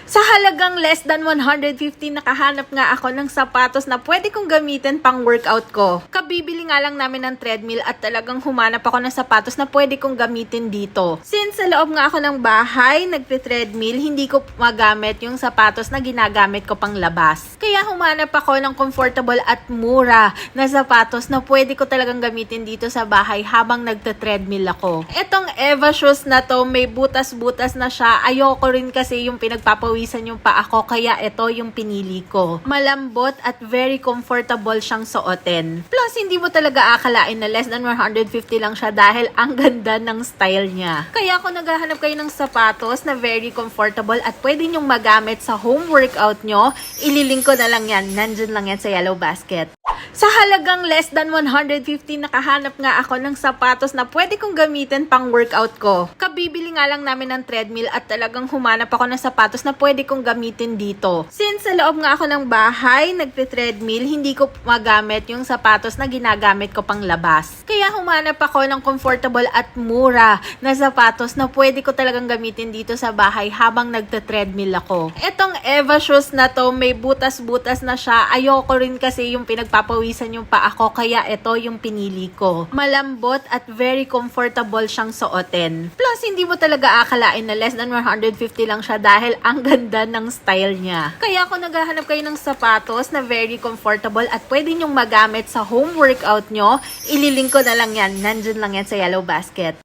Sa halagang less than 150, nakahanap nga ako ng sapatos na pwede kong gamitin pang workout ko. Kabibili nga lang namin ng treadmill at talagang humanap ako ng sapatos na pwede kong gamitin dito. Since sa loob nga ako ng bahay, nagpe-treadmill, hindi ko magamit yung sapatos na ginagamit ko pang labas. Kaya humanap ako ng comfortable at mura na sapatos na pwede ko talagang gamitin dito sa bahay habang nagte-treadmill ako. Etong Eva shoes na to, may butas-butas na siya. Ayoko rin kasi yung pinagpapawisan yung paa ko, kaya ito yung pinili ko. Malambot at very comfortable siyang suotin. Plus, hindi mo talaga akalain na less than 150 lang siya dahil ang ganda ng style niya. Kaya kung naghahanap kayo ng sapatos na very comfortable at pwede nyong magamit sa home workout nyo, ililink ko na lang yan. Nandun lang yan sa yellow basket. Sa halagang less than 150, nakahanap nga ako ng sapatos na pwede kong gamitin pang workout ko. Kabibili nga lang namin ng treadmill at talagang humanap ako ng sapatos na pwede kong gamitin dito. Since sa loob nga ako ng bahay, nagpe-treadmill, hindi ko magamit yung sapatos na ginagamit ko pang labas. Kaya humanap ako ng comfortable at mura na sapatos na pwede ko talagang gamitin dito sa bahay habang nagte-treadmill ako. Etong Eva shoes na to, may butas-butas na siya. Ayoko rin kasi yung pinagpapawisan yung paa ko, kaya ito yung pinili ko. Malambot at very comfortable siyang suotin. Plus, hindi mo talaga akalain na less than 150 lang siya dahil ang ganda ng style niya. Kaya kung naghahanap kayo ng sapatos na very comfortable at pwede nyong magamit sa home workout nyo, ililink ko na lang yan. Nandun lang yan sa yellow basket.